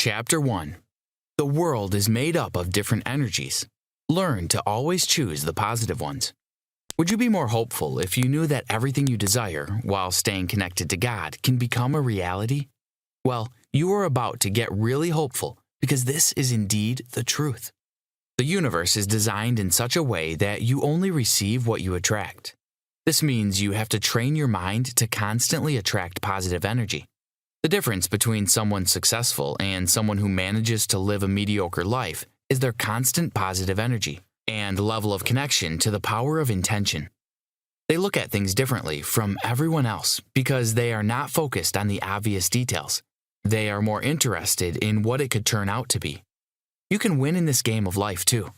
Chapter 1. The world is made up of different energies. Learn to always choose the positive ones. Would you be more hopeful if you knew that everything you desire, while staying connected to God, can become a reality? Well, you are about to get really hopeful because this is indeed the truth. The universe is designed in such a way that you only receive what you attract. This means you have to train your mind to constantly attract positive energy. The difference between someone successful and someone who manages to live a mediocre life is their constant positive energy and level of connection to the power of intention. They look at things differently from everyone else because they are not focused on the obvious details. They are more interested in what it could turn out to be. You can win in this game of life too.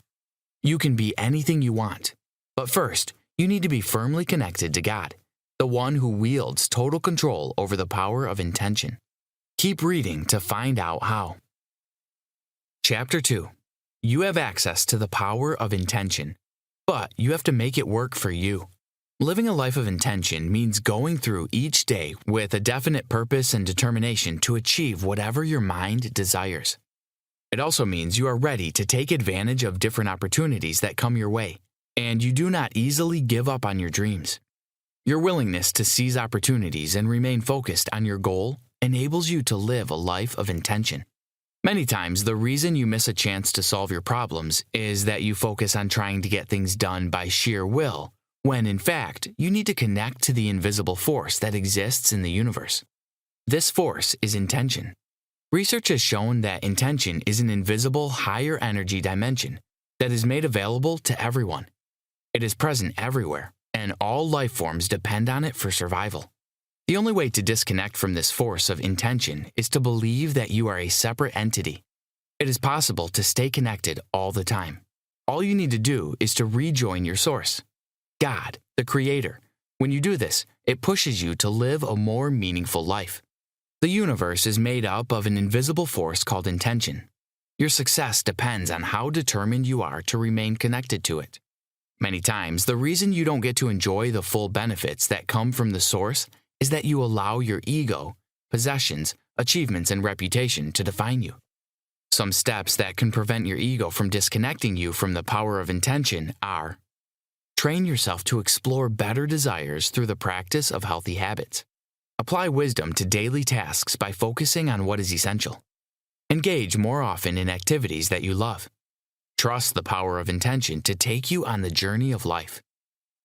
You can be anything you want. But first, you need to be firmly connected to God, the one who wields total control over the power of intention. Keep reading to find out how. Chapter 2. You have access to the power of intention, but you have to make it work for you. Living a life of intention means going through each day with a definite purpose and determination to achieve whatever your mind desires. It also means you are ready to take advantage of different opportunities that come your way, and you do not easily give up on your dreams. Your willingness to seize opportunities and remain focused on your goal enables you to live a life of intention. Many times, the reason you miss a chance to solve your problems is that you focus on trying to get things done by sheer will, when in fact, you need to connect to the invisible force that exists in the universe. This force is intention. Research has shown that intention is an invisible, higher energy dimension that is made available to everyone. It is present everywhere, and all life forms depend on it for survival. The only way to disconnect from this force of intention is to believe that you are a separate entity. It is possible to stay connected all the time. All you need to do is to rejoin your source, God, the Creator. When you do this, it pushes you to live a more meaningful life. The universe is made up of an invisible force called intention. Your success depends on how determined you are to remain connected to it. Many times, the reason you don't get to enjoy the full benefits that come from the source is that you allow your ego, possessions, achievements, and reputation to define you. Some steps that can prevent your ego from disconnecting you from the power of intention are: train yourself to explore better desires through the practice of healthy habits. Apply wisdom to daily tasks by focusing on what is essential. Engage more often in activities that you love. Trust the power of intention to take you on the journey of life.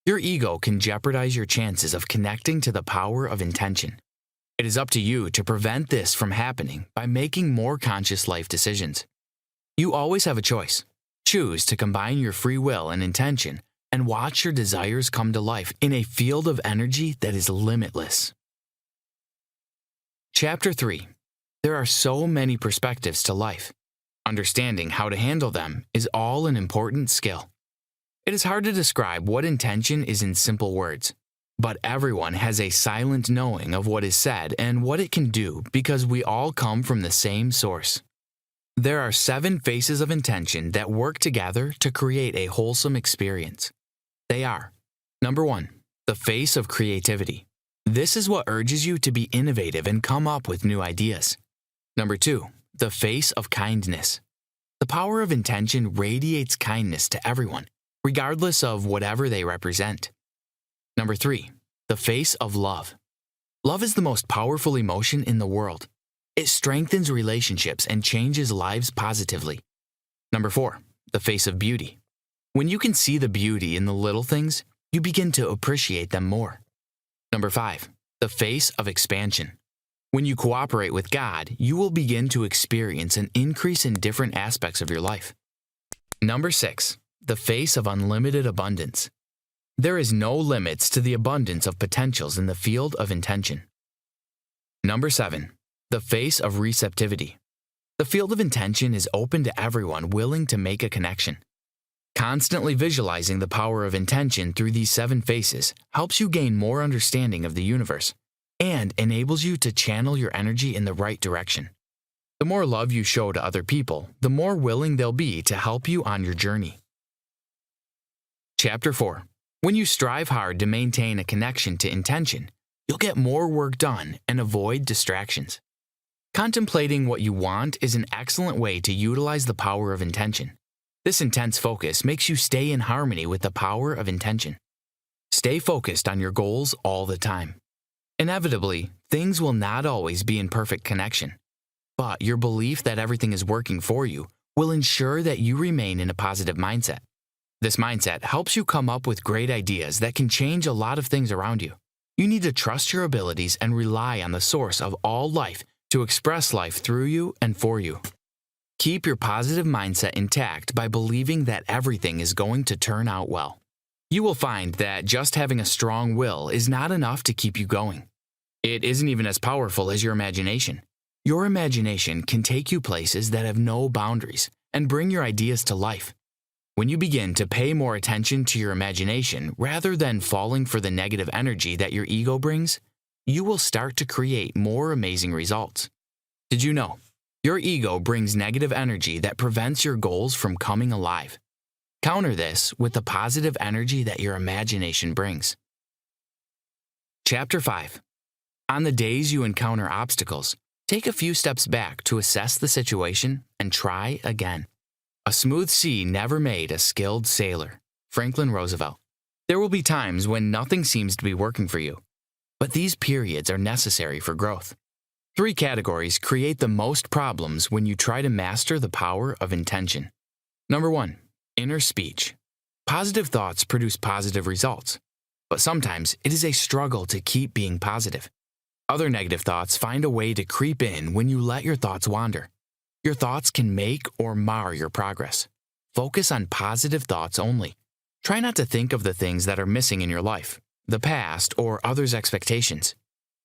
Your ego can jeopardize your chances of connecting to the power of intention. It is up to you to prevent this from happening by making more conscious life decisions. You always have a choice. Choose to combine your free will and intention and watch your desires come to life in a field of energy that is limitless. Chapter 3. There are so many perspectives to life. Understanding how to handle them is all an important skill. It is hard to describe what intention is in simple words, but everyone has a silent knowing of what is said and what it can do because we all come from the same source. There are 7 faces of intention that work together to create a wholesome experience. They are: Number 1, the face of creativity. This is what urges you to be innovative and come up with new ideas. Number 2, the face of kindness. The power of intention radiates kindness to everyone, regardless of whatever they represent. Number 3, the face of love. Love is the most powerful emotion in the world. It strengthens relationships and changes lives positively. Number 4, the face of beauty. When you can see the beauty in the little things, you begin to appreciate them more. Number 5, the face of expansion. When you cooperate with God, you will begin to experience an increase in different aspects of your life. Number 6, the face of unlimited abundance. There is no limits to the abundance of potentials in the field of intention. Number 7, the face of receptivity. The field of intention is open to everyone willing to make a connection. Constantly visualizing the power of intention through these 7 faces helps you gain more understanding of the universe and enables you to channel your energy in the right direction. The more love you show to other people, the more willing they'll be to help you on your journey. Chapter 4. When you strive hard to maintain a connection to intention, you'll get more work done and avoid distractions. Contemplating what you want is an excellent way to utilize the power of intention. This intense focus makes you stay in harmony with the power of intention. Stay focused on your goals all the time. Inevitably, things will not always be in perfect connection, but your belief that everything is working for you will ensure that you remain in a positive mindset. This mindset helps you come up with great ideas that can change a lot of things around you. You need to trust your abilities and rely on the source of all life to express life through you and for you. Keep your positive mindset intact by believing that everything is going to turn out well. You will find that just having a strong will is not enough to keep you going. It isn't even as powerful as your imagination. Your imagination can take you places that have no boundaries and bring your ideas to life. When you begin to pay more attention to your imagination rather than falling for the negative energy that your ego brings, you will start to create more amazing results. Did you know? Your ego brings negative energy that prevents your goals from coming alive. Counter this with the positive energy that your imagination brings. Chapter 5. On the days you encounter obstacles, take a few steps back to assess the situation and try again. A smooth sea never made a skilled sailor. Franklin Roosevelt. There will be times when nothing seems to be working for you, but these periods are necessary for growth. 3 categories create the most problems when you try to master the power of intention. Number 1. Inner speech. Positive thoughts produce positive results, but sometimes it is a struggle to keep being positive. Other negative thoughts find a way to creep in when you let your thoughts wander. Your thoughts can make or mar your progress. Focus on positive thoughts only. Try not to think of the things that are missing in your life, the past, or others' expectations.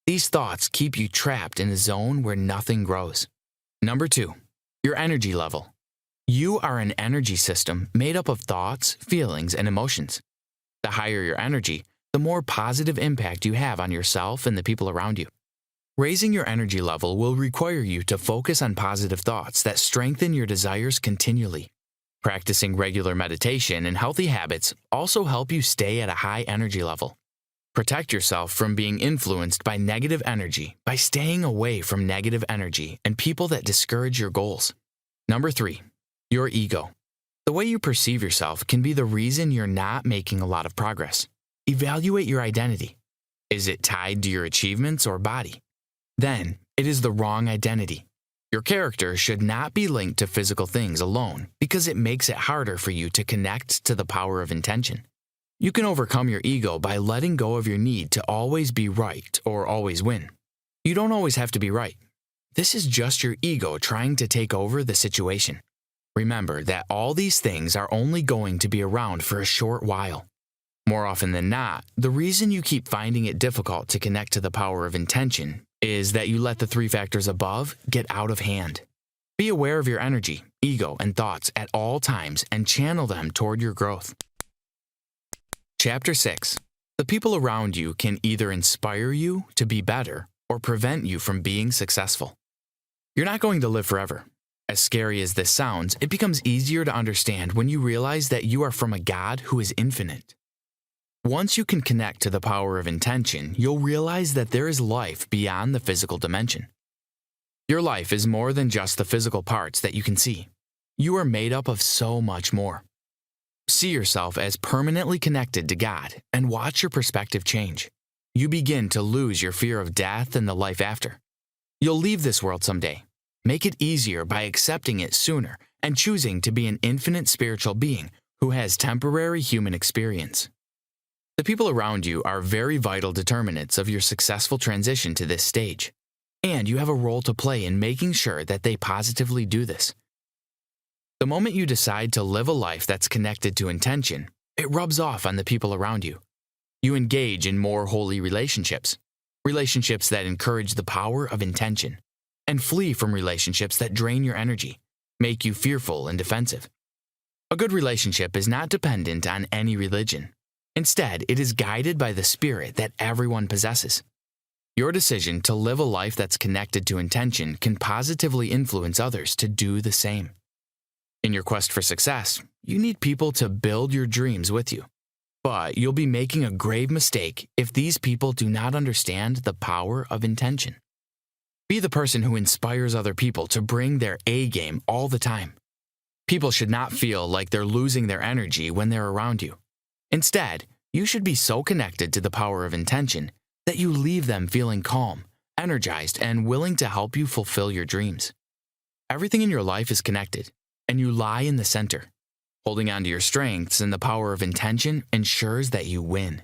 These thoughts keep you trapped in a zone where nothing grows. Number 2. Your energy level. You are an energy system made up of thoughts, feelings, and emotions. The higher your energy, the more positive impact you have on yourself and the people around you. Raising your energy level will require you to focus on positive thoughts that strengthen your desires continually. Practicing regular meditation and healthy habits also help you stay at a high energy level. Protect yourself from being influenced by negative energy by staying away from negative energy and people that discourage your goals. Number 3. Your ego. The way you perceive yourself can be the reason you're not making a lot of progress. Evaluate your identity. Is it tied to your achievements or body? Then, it is the wrong identity. Your character should not be linked to physical things alone because it makes it harder for you to connect to the power of intention. You can overcome your ego by letting go of your need to always be right or always win. You don't always have to be right. This is just your ego trying to take over the situation. Remember that all these things are only going to be around for a short while. More often than not, the reason you keep finding it difficult to connect to the power of intention is that you let the 3 factors above get out of hand. Be aware of your energy, ego, and thoughts at all times and channel them toward your growth. Chapter 6. The people around you can either inspire you to be better or prevent you from being successful. You're not going to live forever. As scary as this sounds, it becomes easier to understand when you realize that you are from a God who is infinite. Once you can connect to the power of intention, you'll realize that there is life beyond the physical dimension. Your life is more than just the physical parts that you can see. You are made up of so much more. See yourself as permanently connected to God and watch your perspective change. You begin to lose your fear of death and the life after. You'll leave this world someday. Make it easier by accepting it sooner and choosing to be an infinite spiritual being who has temporary human experience. The people around you are very vital determinants of your successful transition to this stage, and you have a role to play in making sure that they positively do this. The moment you decide to live a life that's connected to intention, it rubs off on the people around you. You engage in more holy relationships that encourage the power of intention, and flee from relationships that drain your energy, make you fearful and defensive. A good relationship is not dependent on any religion. Instead, it is guided by the spirit that everyone possesses. Your decision to live a life that's connected to intention can positively influence others to do the same. In your quest for success, you need people to build your dreams with you. But you'll be making a grave mistake if these people do not understand the power of intention. Be the person who inspires other people to bring their A game all the time. People should not feel like they're losing their energy when they're around you. Instead, you should be so connected to the power of intention that you leave them feeling calm, energized, and willing to help you fulfill your dreams. Everything in your life is connected, and you lie in the center. Holding on to your strengths and the power of intention ensures that you win.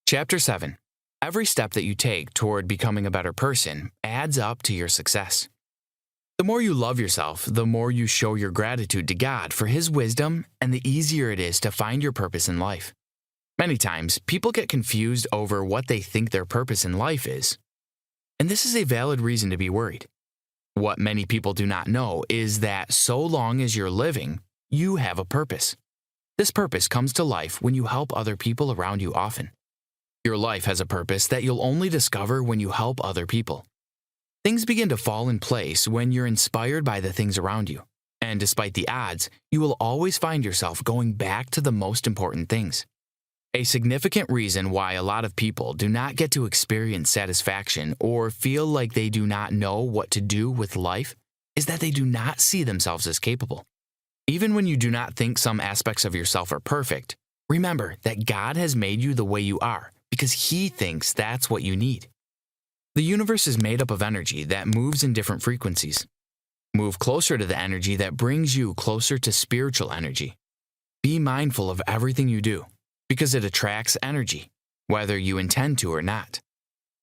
Chapter 7. Every step that you take toward becoming a better person adds up to your success. The more you love yourself, the more you show your gratitude to God for His wisdom, and the easier it is to find your purpose in life. Many times, people get confused over what they think their purpose in life is. And this is a valid reason to be worried. What many people do not know is that so long as you're living, you have a purpose. This purpose comes to life when you help other people around you often. Your life has a purpose that you'll only discover when you help other people. Things begin to fall in place when you're inspired by the things around you. And despite the odds, you will always find yourself going back to the most important things. A significant reason why a lot of people do not get to experience satisfaction or feel like they do not know what to do with life is that they do not see themselves as capable. Even when you do not think some aspects of yourself are perfect, remember that God has made you the way you are because He thinks that's what you need. The universe is made up of energy that moves in different frequencies. Move closer to the energy that brings you closer to spiritual energy. Be mindful of everything you do, because it attracts energy, whether you intend to or not.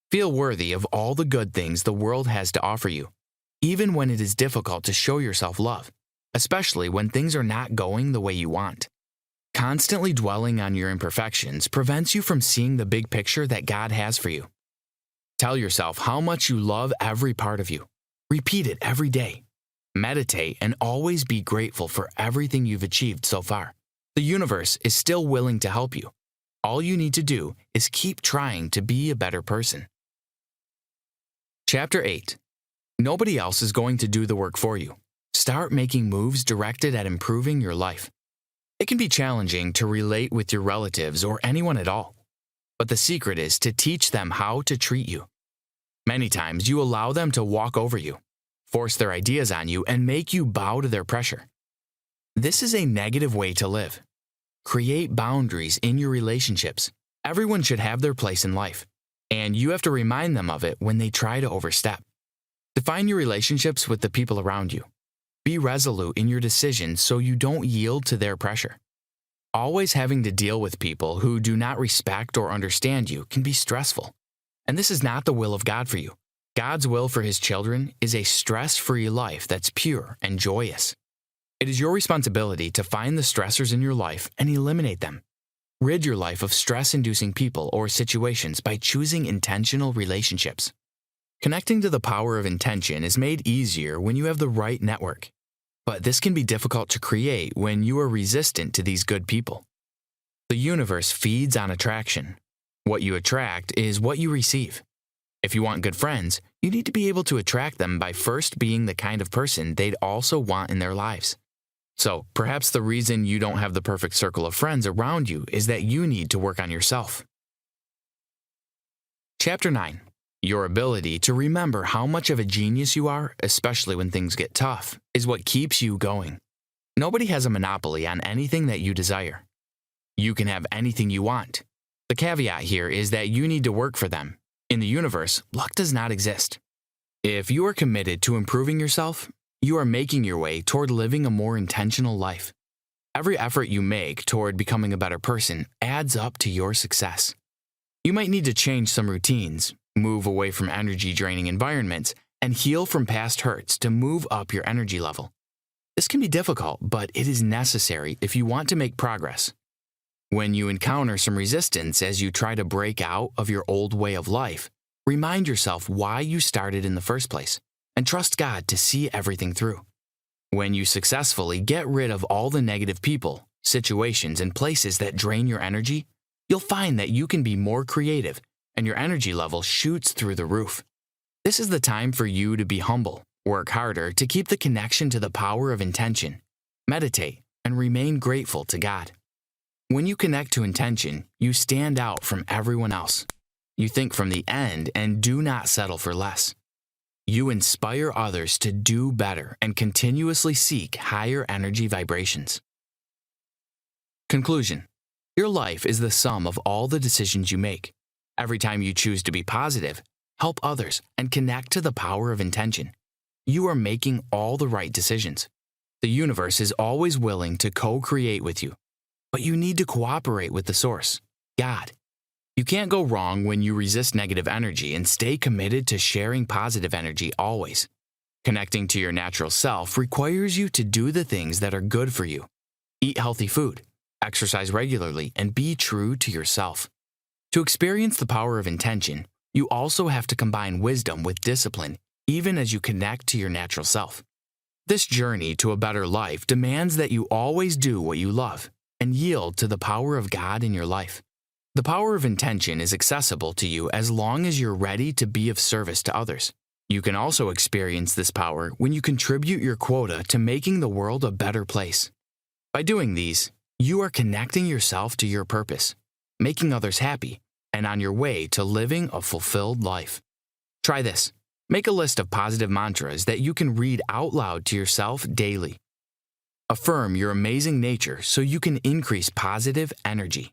Feel worthy of all the good things the world has to offer you, even when it is difficult to show yourself love, especially when things are not going the way you want. Constantly dwelling on your imperfections prevents you from seeing the big picture that God has for you. Tell yourself how much you love every part of you. Repeat it every day. Meditate and always be grateful for everything you've achieved so far. The universe is still willing to help you. All you need to do is keep trying to be a better person. Chapter 8. Nobody else is going to do the work for you. Start making moves directed at improving your life. It can be challenging to relate with your relatives or anyone at all, but the secret is to teach them how to treat you. Many times you allow them to walk over you, force their ideas on you, and make you bow to their pressure. This is a negative way to live. Create boundaries in your relationships. Everyone should have their place in life, and you have to remind them of it when they try to overstep. Define your relationships with the people around you. Be resolute in your decisions so you don't yield to their pressure. Always having to deal with people who do not respect or understand you can be stressful, and this is not the will of God for you. God's will for His children is a stress-free life that's pure and joyous. It is your responsibility to find the stressors in your life and eliminate them. Rid your life of stress-inducing people or situations by choosing intentional relationships. Connecting to the power of intention is made easier when you have the right network, but this can be difficult to create when you are resistant to these good people. The universe feeds on attraction. What you attract is what you receive. If you want good friends, you need to be able to attract them by first being the kind of person they'd also want in their lives. So, perhaps the reason you don't have the perfect circle of friends around you is that you need to work on yourself. Chapter 9. Your ability to remember how much of a genius you are, especially when things get tough, is what keeps you going. Nobody has a monopoly on anything that you desire. You can have anything you want. The caveat here is that you need to work for them. In the universe, luck does not exist. If you are committed to improving yourself, you are making your way toward living a more intentional life. Every effort you make toward becoming a better person adds up to your success. You might need to change some routines, move away from energy-draining environments, and heal from past hurts to move up your energy level. This can be difficult, but it is necessary if you want to make progress. When you encounter some resistance as you try to break out of your old way of life, remind yourself why you started in the first place, and trust God to see everything through. When you successfully get rid of all the negative people, situations, and places that drain your energy, you'll find that you can be more creative and your energy level shoots through the roof. This is the time for you to be humble, work harder to keep the connection to the power of intention, meditate, and remain grateful to God. When you connect to intention, you stand out from everyone else. You think from the end and do not settle for less. You inspire others to do better and continuously seek higher energy vibrations. Conclusion. Your life is the sum of all the decisions you make. Every time you choose to be positive, help others, and connect to the power of intention, you are making all the right decisions. The universe is always willing to co-create with you, but you need to cooperate with the source, God. You can't go wrong when you resist negative energy and stay committed to sharing positive energy always. Connecting to your natural self requires you to do the things that are good for you. Eat healthy food, exercise regularly, and be true to yourself. To experience the power of intention, you also have to combine wisdom with discipline, even as you connect to your natural self. This journey to a better life demands that you always do what you love and yield to the power of God in your life. The power of intention is accessible to you as long as you're ready to be of service to others. You can also experience this power when you contribute your quota to making the world a better place. By doing these, you are connecting yourself to your purpose, making others happy, and on your way to living a fulfilled life. Try this. Make a list of positive mantras that you can read out loud to yourself daily. Affirm your amazing nature so you can increase positive energy.